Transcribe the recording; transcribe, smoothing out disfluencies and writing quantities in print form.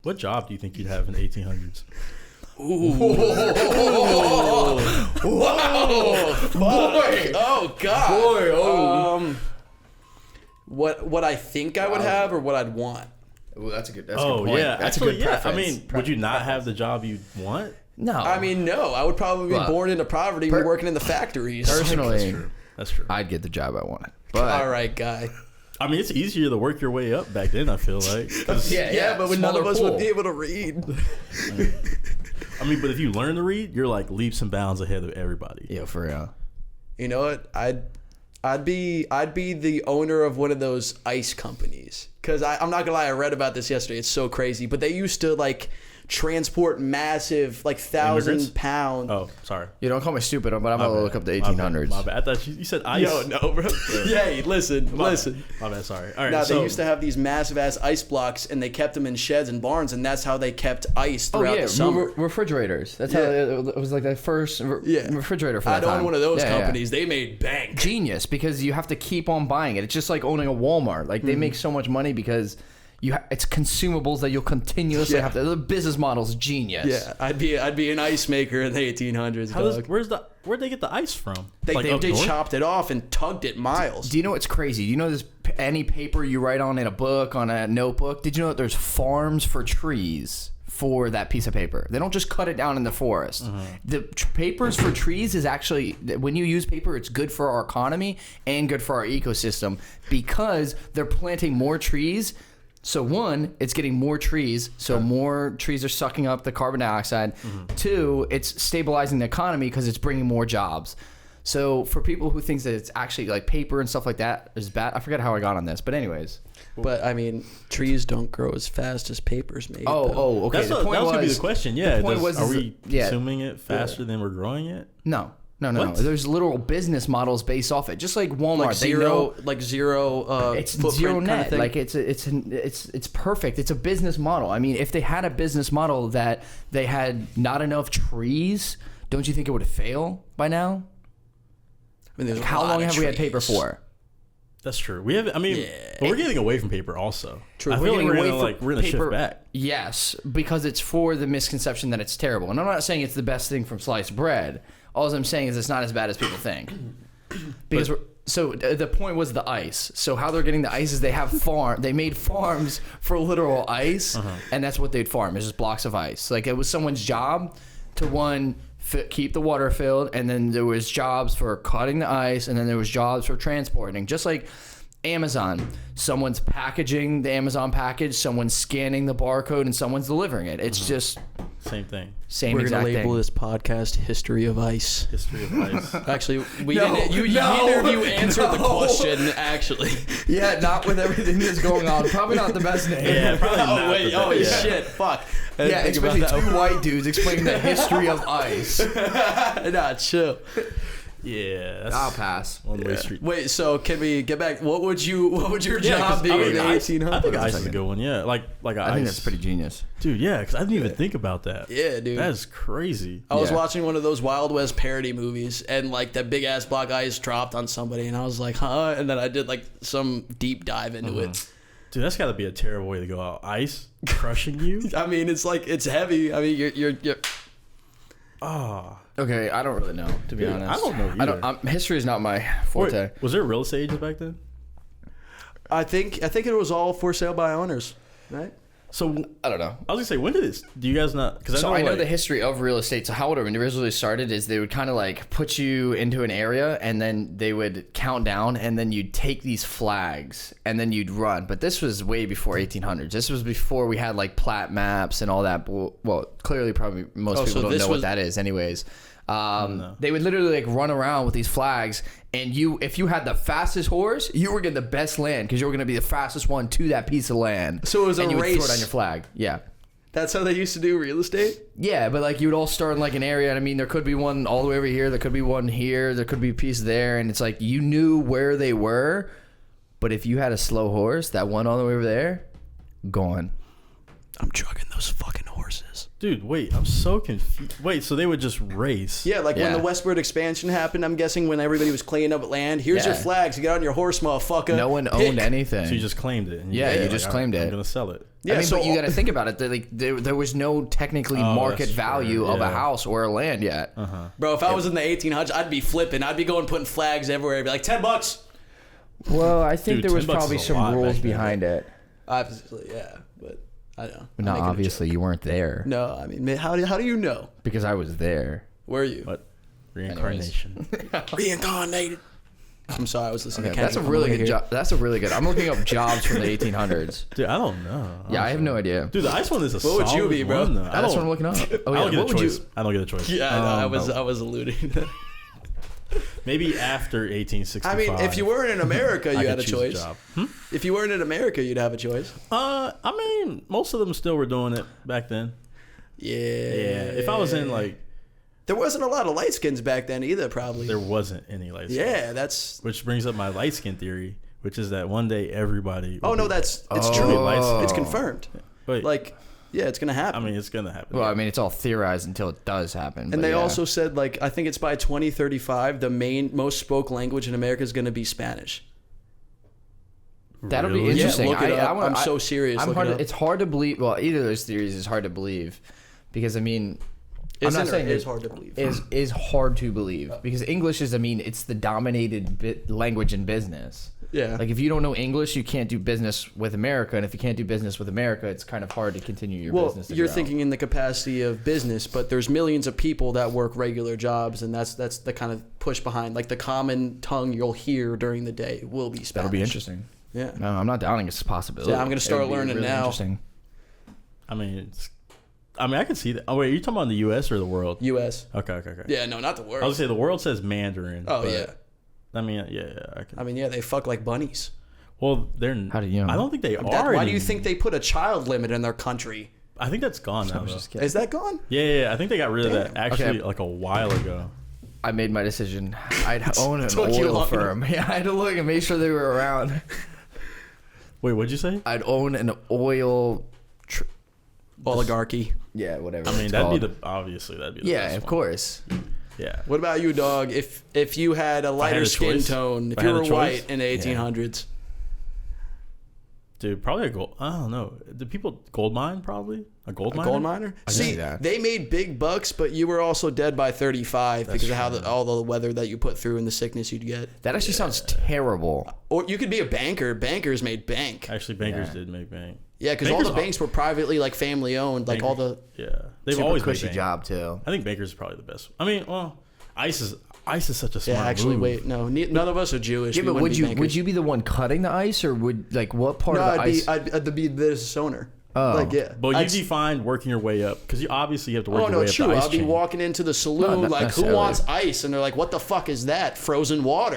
What job do you think you'd have in the 1800s? Ooh. Whoa. Boy. Oh, God. Boy, oh. What I think I would have or what I'd want? Well, that's a good point. Yeah. That's actually, a good preference. I mean, would you not have the job you want? No. I mean, no. I would probably be born into poverty working in the factories. Personally, That's true. I'd get the job I wanted. But All right, guy. I mean, it's easier to work your way up back then, I feel like. Yeah, but none of us pool. would be able to read. I mean, but if you learn to read, you're like leaps and bounds ahead of everybody. Yeah, for real. You know what? I'd be the owner of one of those ice companies. Because I'm not gonna lie, I read about this yesterday. It's so crazy. But they used to like transport massive, like 1,000-pound. Oh, sorry. You don't call me stupid, but I'm gonna look up the 1800s. My bad. I thought you said ice. Yo, no, bro. Yeah, listen. My bad. Sorry. All right. Now, so, they used to have these massive ass ice blocks, and they kept them in sheds and barns, and that's how they kept ice throughout the summer. Refrigerators. That's how it was like the first refrigerator for that I'd own time. one of those companies. They made bank. Genius, because you have to keep on buying it. It's just like owning a Walmart. Like they make so much money because it's consumables that you'll continuously have to. The business model's genius. Yeah, I'd be an ice maker in the 1800s. Where'd they get the ice from? They up north? chopped it off and tugged it miles. Do you know what's crazy? Do you know this? Any paper you write on in a book, on a notebook, did you know that there's farms for trees for that piece of paper? They don't just cut it down in the forest. The papers for trees is actually, when you use paper, it's good for our economy and good for our ecosystem because they're planting more trees. So one, it's getting more trees, so more trees are sucking up the carbon dioxide. Two, it's stabilizing the economy because it's bringing more jobs. So for people who think that it's actually like paper and stuff like that is bad, I forget how I got on this, but anyways. But I mean, trees don't grow as fast as paper's made. Oh, okay. That was gonna be the question. Yeah, are we consuming it faster than we're growing it? No. There's literal business models based off it, just like Walmart. Like zero. It's zero net. Kind of like it's perfect. It's a business model. I mean, if they had a business model that they had not enough trees, don't you think it would fail by now? I mean, how long have we had paper for? That's true. We have. I mean, but we're getting away from paper also. True. I feel like we're gonna shift back. Yes, because it's for the misconception that it's terrible. And I'm not saying it's the best thing from sliced bread. All I'm saying is it's not as bad as people think. Because so the point was the ice. So how they're getting the ice is they made farms for literal ice, and that's what they'd farm. It's just blocks of ice. Like it was someone's job to keep the water filled, and then there was jobs for cutting the ice, and then there was jobs for transporting. Just like Amazon, someone's packaging the Amazon package, someone's scanning the barcode, and someone's delivering it. It's just same thing. We're exact gonna label thing. this podcast "History of Ice." History of ice. Actually, neither of you answered the question. Actually, Yeah, not with everything that's going on. Probably not the best name. Yeah, probably not. Shit, fuck. Yeah, especially two white dudes explaining the history of ice. Nah, chill. Yeah, that's I'll pass. one-way street. Wait, so can we get back? What would your job be in the 1800s? I think ice is a good one. Yeah, like ice. I think that's pretty genius. Dude, yeah, because I didn't even think about that. Yeah, dude. That is crazy. I was watching one of those Wild West parody movies, and like that big ass block ice dropped on somebody, and I was like, huh? And then I did like some deep dive into it. Dude, that's got to be a terrible way to go out. Ice crushing you. I mean, it's like it's heavy. I mean, you're Okay, I don't really know, to be honest. I don't know either. History is not my forte. Wait, was there real estate agents back then? I think it was all for sale by owners, right? So I don't know. I was gonna say, when did this? Do you guys not? Because I know the history of real estate. So how it originally started is they would kind of like put you into an area, and then they would count down, and then you'd take these flags, and then you'd run. But this was way before 1800s. This was before we had like plat maps and all that. Well, clearly, probably most people don't know what that is, anyways. They would literally like run around with these flags, and if you had the fastest horse, you were getting the best land because you were going to be the fastest one to that piece of land. So it was and a you race. would throw it on your flag. Yeah. That's how they used to do real estate? Yeah, but like you would all start in like an area, and I mean there could be one all the way over here, there could be one here, there could be a piece there, and it's like you knew where they were, but if you had a slow horse, that one all the way over there, gone. I'm chugging those fucking horses. Dude, wait, I'm so confused. Wait, so they would just race? Yeah, like when Yeah. the westward expansion happened, I'm guessing when everybody was cleaning up land. Here's your Yeah. flags. You get on your horse, motherfucker. No one Pick. owned anything. So you just claimed it. And Yeah, you like, just all claimed right, it. I'm gonna sell it. Yeah, I mean, so but you got to think about it. There was no technically market that's value true, of a yeah. house or a land yet. Bro, if I was in the 1800s, I'd be flipping. I'd be going putting flags everywhere. I'd be like, $10. Well, I think Dude, there was $10 probably is a some lot rules back then. behind it. Obviously, yeah, but I don't know. I'm No, making a obviously joke. you weren't there No, I mean, how do you know? because I was there. Where are you? What? Reincarnation. Reincarnated. I'm sorry, I was listening Okay, to that's a Kendrick really Lamar good here. job. That's a really good. I'm looking up jobs from the 1800s. Dude, I don't know. Yeah, I have no idea. Dude, the ice one is a What would you solid be, bro? one, though. That's what I'm looking up. Oh, I yeah. don't get What a would choice. you? I don't get a choice. Yeah, I know, I was alluding. Maybe after 1865. I mean, if you weren't in America, I you could had a choose choice. job. If you weren't in America, you'd have a choice. I mean, most of them still were doing it back then. Yeah. Yeah. If I was in like, There wasn't a lot of light skins back then either, probably. there wasn't any light skin. Yeah, that's. Which brings up my light skin theory, which is that one day everybody. Oh will no, be- it's Oh. true. light skin. It's confirmed. Wait, Like, yeah, it's gonna happen. I mean, it's gonna happen. Well, I mean, it's all theorized until it does happen. and but they yeah. also said, like, I think it's by 2035, the most spoke language in America is gonna be Spanish. That'll be Really? interesting. Yeah, look it up. wanna- I'm so serious. Look hard it to- up. it's hard to believe. Well, either of those theories is hard to believe because I mean, Isn't I'm not or saying is it hard to believe. is hard to believe because English is. I mean, it's the dominated language in business. Yeah. Like if you don't know English, you can't do business with America, and if you can't do business with America, it's kind of hard to continue your Well, business. to you're grow. thinking in the capacity of business, but there's millions of people that work regular jobs, and that's the kind of push behind. Like the common tongue you'll hear during the day will be Spanish. that'll be interesting. Yeah. No, I'm not doubting it's a possibility. Yeah, I'm gonna start It would be learning really now. Interesting. I mean, I can see that. Oh wait, are you talking about the U.S. or the world? U.S. Okay. Yeah, no, not the world. I was gonna say the world says Mandarin. Oh but, yeah. I mean, yeah. I can. I mean, yeah, they fuck like bunnies. Well, they're. How do you know? I don't think they are. Why do you any- think they put a child limit in their country? I think that's gone now. I was though. just kidding. Is that gone? Yeah. I think they got rid of that Damn. actually Okay. like a while ago. I made my decision. I'd own an Took you oil long firm. Yeah, I had to look and make sure they were around. Wait, what'd you say? I'd own an oil. Oligarchy. Yeah, whatever. I mean, it's that'd called. be the obviously that'd be the Yeah, best of one. course. Yeah. What about you, dog? If you had a lighter a skin choice? tone, If if I you had a were choice? white in the 1800s, Dude, probably a gold. I don't know. Do people gold mine? Probably a gold a miner. gold miner. I can see that. They made big bucks, but you were also dead by 35 because of how all the weather that you put through and the sickness you'd get. That actually sounds terrible. Or you could be a banker. Bankers made bank. Actually, bankers Yeah. did make bank. Yeah, because all the Bankers- banks were privately like family owned. Like all the Yeah, they've Super always made cushy bank. job too. I think bankers is probably the best. I mean, well, ICE is such a yeah. smart Actually, move. wait, no, none of us are Jewish. Yeah, We but wouldn't be would bankers. you be the one cutting the ice, or would like what part No, of the I'd ice? be I'd be the business owner. Oh. Like yeah, But I'd- you define working your way up because you obviously have to work Oh your no, way up true. the ice I'll be chain. walking into the saloon not like, who necessarily. wants ice? And they're like, what the fuck is that? Frozen water.